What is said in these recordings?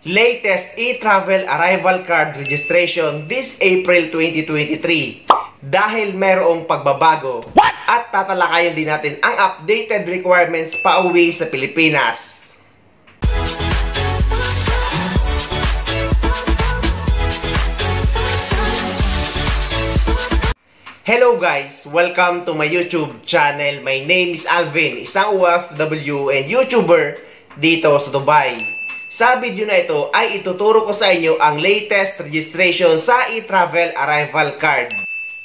latest e-travel arrival card registration this April 2023 dahil mayroong pagbabago. At tatalakayin din natin ang updated requirements pauwi sa Pilipinas. Hello guys! Welcome to my YouTube channel. My name is Alvin, isang OFW and YouTuber dito sa Dubai. Sa video na ito ay ituturo ko sa inyo ang latest registration sa e-travel arrival card.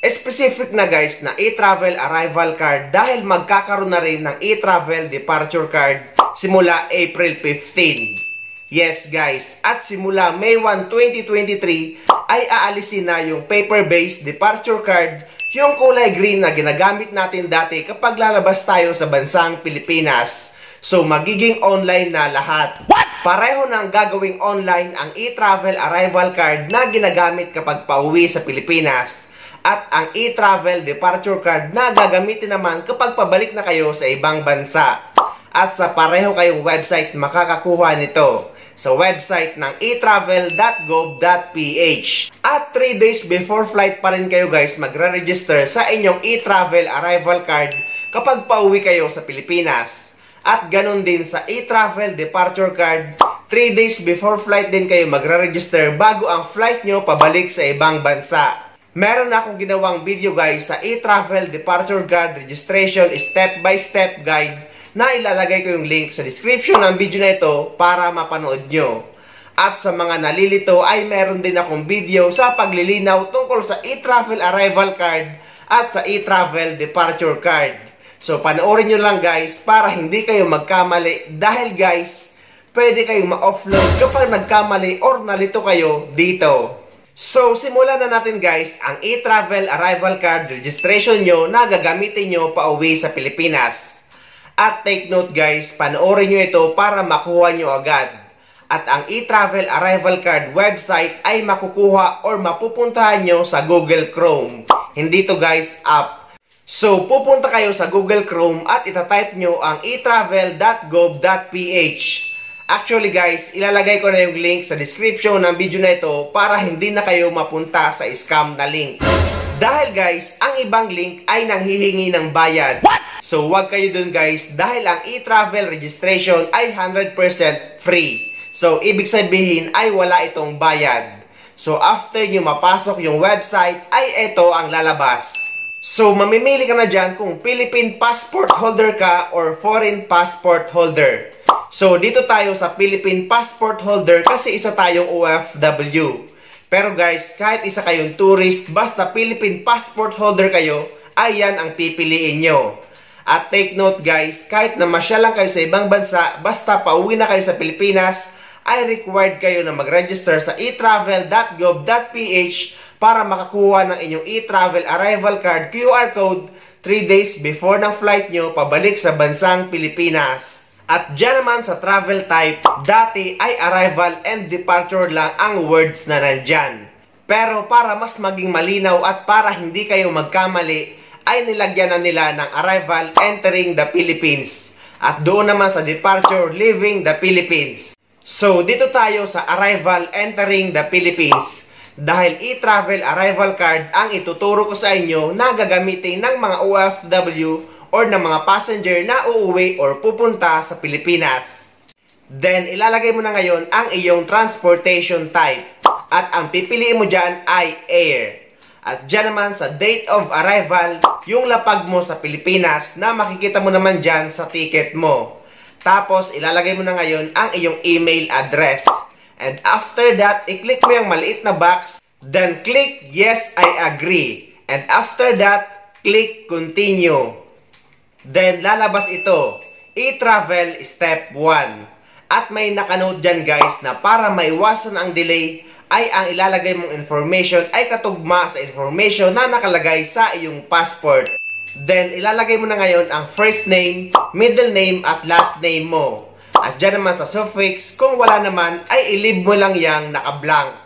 Specific na guys na e-travel arrival card dahil magkakaroon na rin ng e-travel departure card simula April 15. Yes guys, at simula May 1, 2023 ay aalisin na yung paper-based departure card, yung kulay green na ginagamit natin dati kapag lalabas tayo sa bansang Pilipinas. So magiging online na lahat. Pareho nang gagawing online ang e-travel arrival card na ginagamit kapag pauwi sa Pilipinas. At ang e-travel departure card na gagamitin naman kapag pabalik na kayo sa ibang bansa. At sa pareho kayong website makakakuha nito. Sa website ng etravel.gov.ph. At 3 days before flight pa rin kayo guys magre-register sa inyong e-travel arrival card kapag pauwi kayo sa Pilipinas. At ganun din sa e-travel departure card, 3 days before flight din kayo magre-register bago ang flight nyo pabalik sa ibang bansa. Meron na akong ginawang video guys sa e-travel departure card registration step-by-step guide na ilalagay ko yung link sa description ng video na ito para mapanood nyo. At sa mga nalilito ay meron din akong video sa paglilinaw tungkol sa e-travel arrival card at sa e-travel departure card. So panoorin nyo lang guys para hindi kayo magkamali dahil guys, pwede kayong ma-offload kapag nagkamali or nalito kayo dito. So simulan na natin guys ang e-travel arrival card registration nyo na gagamitin nyo pauwi sa Pilipinas. At take note guys, panoorin nyo ito para makuha nyo agad. At ang e-travel arrival card website ay makukuha or mapupuntahan nyo sa Google Chrome. Hindi to guys app. So pupunta kayo sa Google Chrome at itatype nyo ang etravel.gov.ph. Actually guys, ilalagay ko na yung link sa description ng video na ito para hindi na kayo mapunta sa scam na link. Dahil guys, ang ibang link ay nanghihingi ng bayad. So wag kayo dun guys dahil ang e-travel registration ay 100% free. So ibig sabihin ay wala itong bayad. So after nyo mapasok yung website ay ito ang lalabas. So mamimili ka na dyan kung Philippine passport holder ka or foreign passport holder. So dito tayo sa Philippine passport holder kasi isa tayong OFW. Pero guys, kahit isa kayong tourist, basta Philippine passport holder kayo, ay yan ang pipiliin nyo. At take note guys, kahit na masyalang kayo sa ibang bansa, basta pauwi na kayo sa Pilipinas, ay required kayo na mag-register sa etravel.gov.ph para makakuha ng inyong e-travel arrival card QR code 3 days before ng flight nyo pabalik sa bansang Pilipinas. At dyan naman sa travel type, dati ay arrival and departure lang ang words na nandyan. Pero para mas maging malinaw at para hindi kayo magkamali, ay nilagyan na nila ng arrival entering the Philippines. At doon naman sa departure leaving the Philippines. So dito tayo sa arrival entering the Philippines. Dahil e-travel arrival card ang ituturo ko sa inyo na gagamitin ng mga OFW or ng mga passenger na uuwi or pupunta sa Pilipinas. Then, ilalagay mo na ngayon ang iyong transportation type. At ang pipiliin mo dyan ay air. At dyan naman sa date of arrival, yung lapag mo sa Pilipinas na makikita mo naman dyan sa ticket mo. Tapos, ilalagay mo na ngayon ang iyong email address. And after that, i-click mo yung maliit na box. Then, click yes, I agree. And after that, click continue. Then, lalabas ito, e-travel step 1. At may nakanote dyan guys na para maiwasan ang delay, ay ang ilalagay mong information ay katugma sa information na nakalagay sa iyong passport. Then, ilalagay mo na ngayon ang first name, middle name, at last name mo. At dyan naman sa suffix, kung wala naman, ay i-leave mo lang yang naka-blank.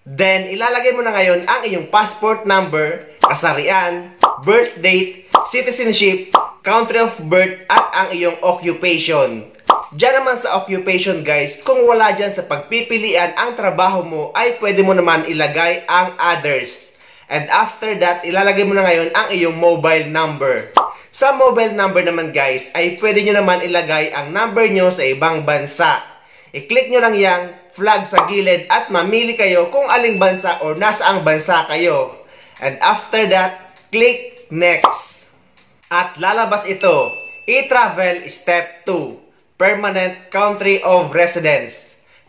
Then, ilalagay mo na ngayon ang iyong passport number, kasarian, birth date, citizenship, country of birth, at ang iyong occupation. Diyan naman sa occupation guys, kung wala dyan sa pagpipilian ang trabaho mo, ay pwede mo naman ilagay ang others. And after that, ilalagay mo na ngayon ang iyong mobile number. Sa mobile number naman guys, ay pwede nyo naman ilagay ang number nyo sa ibang bansa. I-click nyo lang yung flag sa gilid at mamili kayo kung aling bansa or nasaang bansa kayo. And after that, click next. At lalabas ito, e-travel step 2. Permanent country of residence,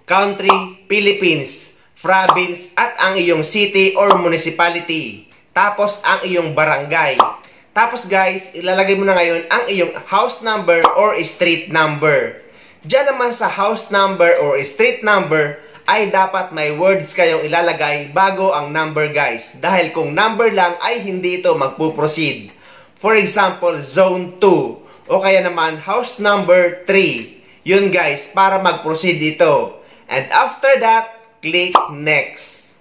country, Philippines, province, at ang iyong city or municipality. Tapos ang iyong barangay. Tapos guys, ilalagay mo na ngayon ang iyong house number or street number. Diyan naman sa house number or street number, ay dapat may words kayong ilalagay bago ang number guys. Dahil kung number lang ay hindi ito magpuproceed. For example, zone 2. O kaya naman, house number 3. Yun guys, para mag-proceed ito. And after that, click next.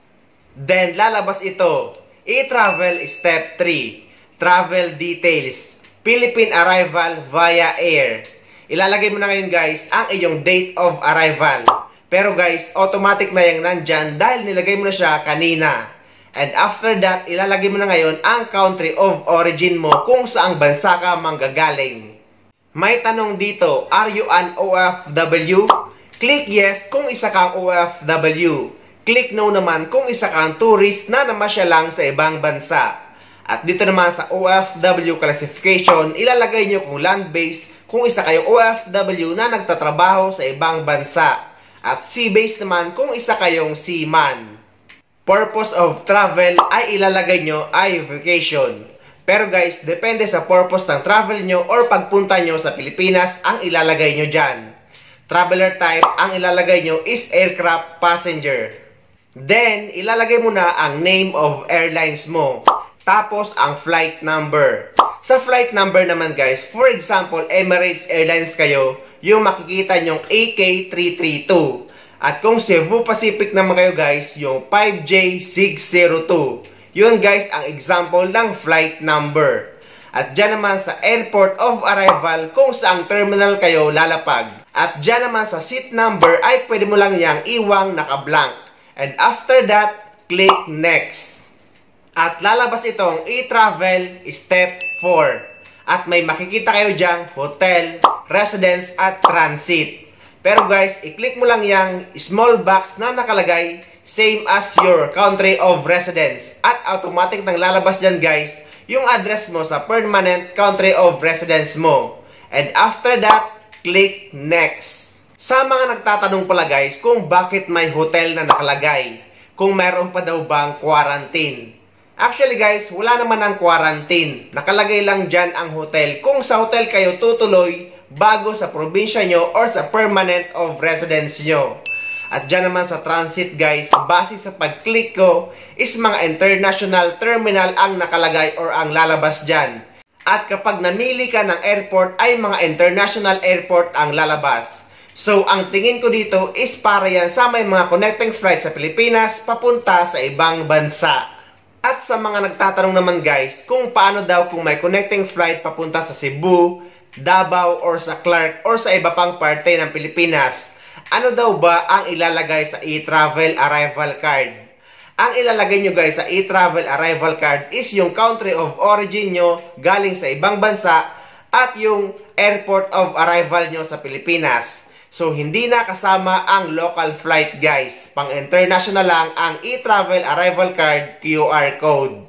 Then, lalabas ito. E-travel step 3. Travel details. Philippine arrival via air. Ilalagay mo na ngayon guys, ang iyong date of arrival. Pero guys, automatic na yung nandyan dahil nilagay mo na siya kanina. And after that, ilalagay mo na ngayon ang country of origin mo kung saang bansa ka manggagaling. May tanong dito, are you an OFW? Click yes kung isa kang OFW. Click no naman kung isa kang tourist na namasya lang sa ibang bansa. At dito naman sa OFW classification, ilalagay nyo kung land-based kung isa kayong OFW na nagtatrabaho sa ibang bansa. At sea-based naman kung isa kayong seaman. Purpose of travel ay ilalagay nyo ay vacation. Pero guys, depende sa purpose ng travel nyo or pagpunta nyo sa Pilipinas ang ilalagay nyo dyan. Traveler type ang ilalagay nyo is aircraft passenger. Then, ilalagay mo na ang name of airlines mo. Tapos, ang flight number. Sa flight number naman guys, for example, Emirates Airlines kayo, yung makikita nyong AK332. At kung Cebu Pacific naman kayo guys, yung 5J602. Yun guys ang example ng flight number. At dyan naman sa airport of arrival kung saang terminal kayo lalapag. At dyan naman sa seat number ay pwede mo lang yang iwang naka-blank. And after that, click next. At lalabas itong e-travel step 4. At may makikita kayo dyan hotel, residence at transit. Pero guys, i-click mo lang yang small box na nakalagay same as your country of residence. At automatic nang lalabas dyan guys, yung address mo sa permanent country of residence mo. And after that, click next. Sa mga nagtatanong pala guys kung bakit may hotel na nakalagay, kung meron pa daw bang quarantine. Actually guys, wala naman ang quarantine. Nakalagay lang dyan ang hotel kung sa hotel kayo tutuloy bago sa probinsya nyo or sa permanent of residence nyo. At dyan naman sa transit guys, base sa pag-click ko, is mga international terminal ang nakalagay or ang lalabas dyan. At kapag namili ka ng airport, ay mga international airport ang lalabas. So, ang tingin ko dito is para yan sa may mga connecting flights sa Pilipinas papunta sa ibang bansa. At sa mga nagtatanong naman guys, kung paano daw kung may connecting flight papunta sa Cebu, Davao, or sa Clark, or sa iba pang parte ng Pilipinas, ano daw ba ang ilalagay sa e-travel arrival card? Ang ilalagay nyo guys sa e-travel arrival card is yung country of origin nyo galing sa ibang bansa at yung airport of arrival nyo sa Pilipinas. So, hindi na kasama ang local flight guys. Pang international lang ang e-travel arrival card QR code.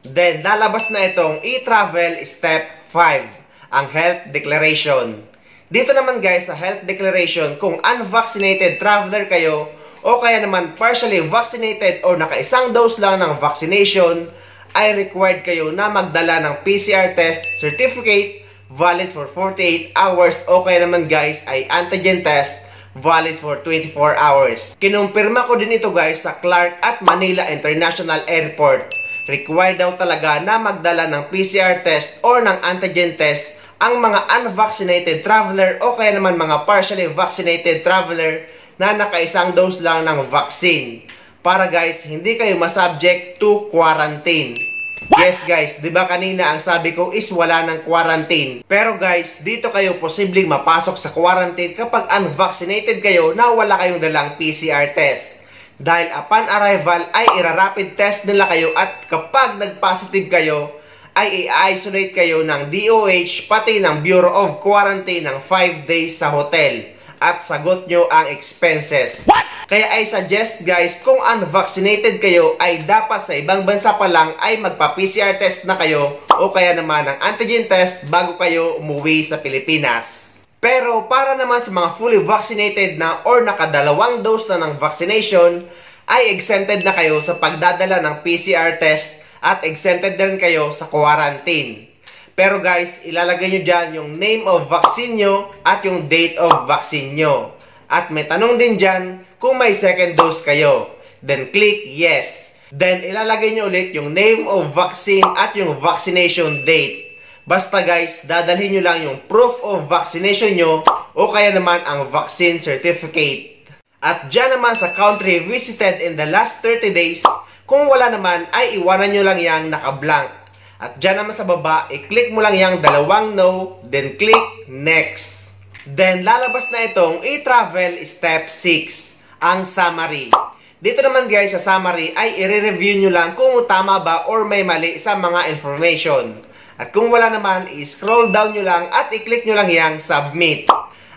Then, lalabas na itong e-travel step 5, ang health declaration. Dito naman guys sa health declaration, kung unvaccinated traveler kayo o kaya naman partially vaccinated o naka-isang dose lang ng vaccination, ay required kayo na magdala ng PCR test certificate valid for 48 hours o kaya naman guys ay antigen test valid for 24 hours. Kinumpirma ko din ito guys sa Clark at Manila International Airport. Required daw talaga na magdala ng PCR test or ng antigen test ang mga unvaccinated traveler o kaya naman mga partially vaccinated traveler na naka-isang dose lang ng vaccine. Para guys, hindi kayo masubject to quarantine. Yes guys, di ba kanina ang sabi ko is wala ng quarantine. Pero guys, dito kayo posibleng mapasok sa quarantine kapag unvaccinated kayo na wala kayong dalang PCR test. Dahil upon arrival ay ira-rapid test nila kayo at kapag nag-positive kayo, ay i-isolate kayo ng DOH pati ng Bureau of Quarantine ng 5 days sa hotel. At sagot nyo ang expenses. Kaya I suggest guys, kung unvaccinated kayo ay dapat sa ibang bansa pa lang ay magpa-PCR test na kayo o kaya naman ng antigen test bago kayo umuwi sa Pilipinas. Pero para naman sa mga fully vaccinated na or nakadalawang dose na ng vaccination, ay exempted na kayo sa pagdadala ng PCR test at exempted din kayo sa quarantine. Pero guys, ilalagay nyo dyan yung name of vaccine nyo at yung date of vaccine nyo. At may tanong din dyan kung may second dose kayo. Then click yes. Then ilalagay nyo ulit yung name of vaccine at yung vaccination date. Basta guys, dadalhin nyo lang yung proof of vaccination nyo o kaya naman ang vaccine certificate. At dyan naman sa country visited in the last 30 days, kung wala naman ay iwanan nyo lang yung naka-blank. At dyan naman sa baba, i-click mo lang yung dalawang no, then click next. Then lalabas na itong e-travel step 6, ang summary. Dito naman guys sa summary ay i-review nyo lang kung tama ba or may mali sa mga information. At kung wala naman, i-scroll down nyo lang at i-click nyo lang yung submit.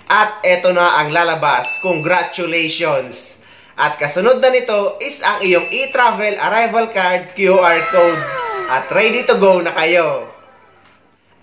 At eto na ang lalabas. Congratulations! At kasunod na nito is ang iyong e-travel arrival card QR code. At ready to go na kayo.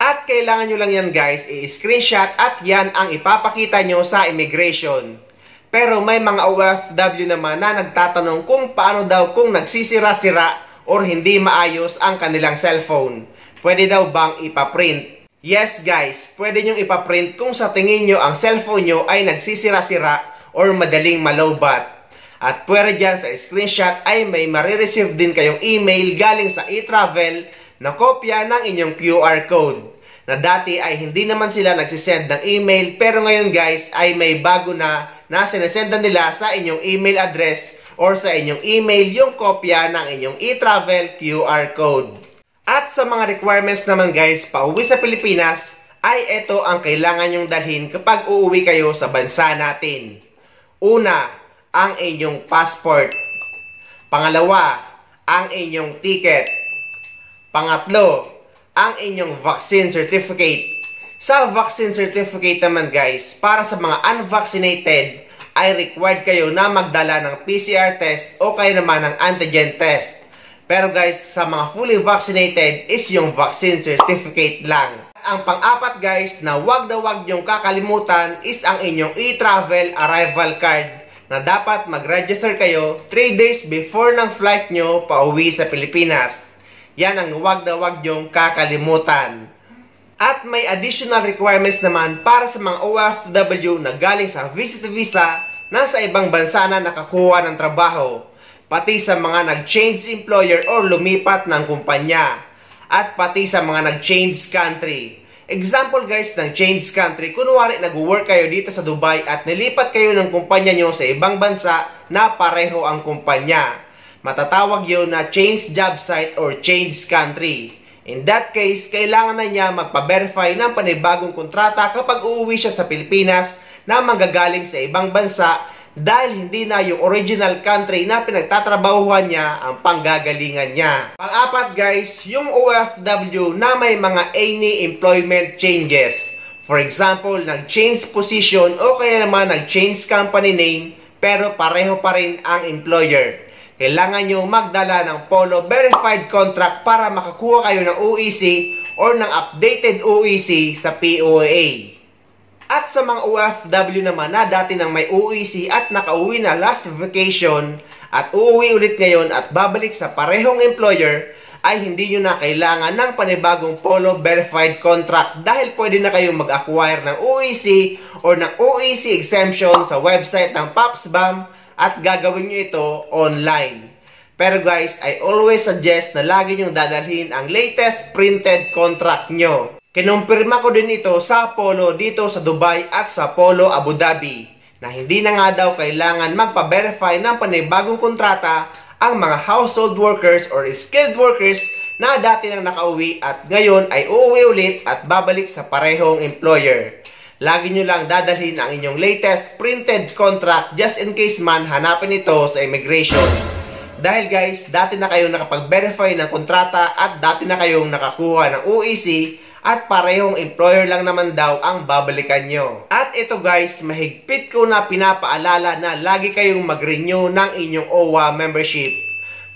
At kailangan nyo lang yan guys, i-screenshot at yan ang ipapakita nyo sa immigration. Pero may mga OFW naman na nagtatanong kung paano daw kung nagsisira-sira or hindi maayos ang kanilang cellphone. Pwede daw bang ipaprint? Yes guys, pwede nyong ipaprint kung sa tingin nyo ang cellphone nyo ay nagsisira-sira or madaling malobat. At pwede dyan sa screenshot ay may marireceive din kayong email galing sa e-travel na kopya ng inyong QR code. Na dati ay hindi naman sila nagsisend ng email pero ngayon guys ay may bago na sinesendan nila sa inyong email address or sa inyong email yung kopya ng inyong e-travel QR code. At sa mga requirements naman guys pauwi sa Pilipinas ay ito ang kailangan nyong dalhin kapag uuwi kayo sa bansa natin. Una, ang inyong passport. Pangalawa, ang inyong ticket. Pangatlo, ang inyong vaccine certificate. Sa vaccine certificate naman guys, para sa mga unvaccinated, ay required kayo na magdala ng PCR test o kaya naman ng antigen test. Pero guys, sa mga fully vaccinated is yung vaccine certificate lang. Ang pang-apat guys na wag na wag nyong kakalimutan is ang inyong e-travel arrival card na dapat mag-register kayo 3 days before ng flight nyo pauwi sa Pilipinas. Yan ang wag na wag nyong kakalimutan. At may additional requirements naman para sa mga OFW na galing sa visit visa na sa ibang bansa na nakakuha ng trabaho. Pati sa mga nag-change employer or lumipat ng kumpanya. At pati sa mga nag-change country. Example guys ng change country, kunwari nag-work kayo dito sa Dubai at nilipat kayo ng kumpanya nyo sa ibang bansa na pareho ang kumpanya. Matatawag yun na change job site or change country. In that case, kailangan na niya magpa-verify ng panibagong kontrata kapag uuwi siya sa Pilipinas na manggagaling sa ibang bansa dahil hindi na yung original country na pinagtatrabahuhan niya ang panggagalingan niya. Pang-apat guys, yung OFW na may mga any employment changes. For example, nag-change position o kaya naman nag-change company name pero pareho pa rin ang employer. Kailangan nyo magdala ng Polo Verified Contract para makakuha kayo ng OEC or ng updated OEC sa POA. At sa mga OFW naman na dati nang may OEC at nakauwi na last vacation at uuwi ulit ngayon at babalik sa parehong employer, ay hindi nyo na kailangan ng panibagong Polo Verified Contract dahil pwede na kayong mag-acquire ng OEC or ng OEC exemption sa website ng PAPSBAM at gagawin nyo ito online. Pero guys, I always suggest na lagi nyo dadalhin ang latest printed contract nyo. Kinumpirma ko din ito sa Polo dito sa Dubai at sa Polo Abu Dhabi na hindi na nga daw kailangan magpa-verify ng panibagong kontrata ang mga household workers or skilled workers na dati nang nakauwi at ngayon ay uuwi ulit at babalik sa parehong employer. Lagi nyo lang dadalhin ang inyong latest printed contract just in case man hanapin ito sa immigration. Dahil guys, dati na kayong nakapag-verify ng kontrata at dati na kayong nakakuha ng OEC at parehong employer lang naman daw ang babalikan nyo. At ito guys, mahigpit ko na pinapaalala na lagi kayong mag-renew ng inyong OWA membership.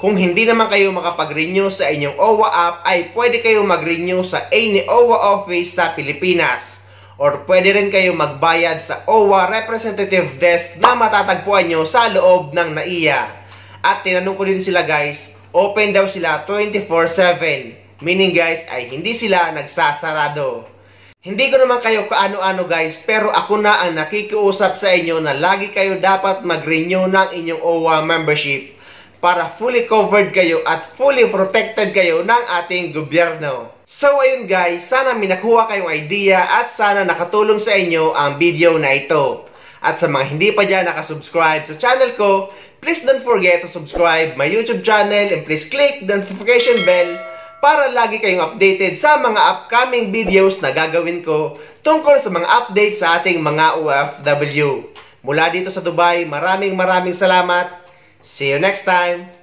Kung hindi naman kayo makapag-renew sa inyong OWA app, ay pwede kayong mag-renew sa any OWA office sa Pilipinas. Or pwede rin kayong magbayad sa OWA representative desk na matatagpuan nyo sa loob ng NAIA. At tinanong ko din sila guys, open daw sila 24/7. Meaning guys ay hindi sila nagsasarado. Hindi ko naman kayo kaano-ano guys, pero ako na ang nakikiusap sa inyo na lagi kayo dapat mag-renew ng inyong OWA membership para fully covered kayo at fully protected kayo ng ating gobyerno. So ayun guys, sana may nakuha kayong idea at sana nakatulong sa inyo ang video na ito. At sa mga hindi pa dyan nakasubscribe sa channel ko, please don't forget to subscribe my YouTube channel and please click the notification bell para lagi kayong updated sa mga upcoming videos na gagawin ko tungkol sa mga updates sa ating mga OFW. Mula dito sa Dubai, maraming salamat. See you next time!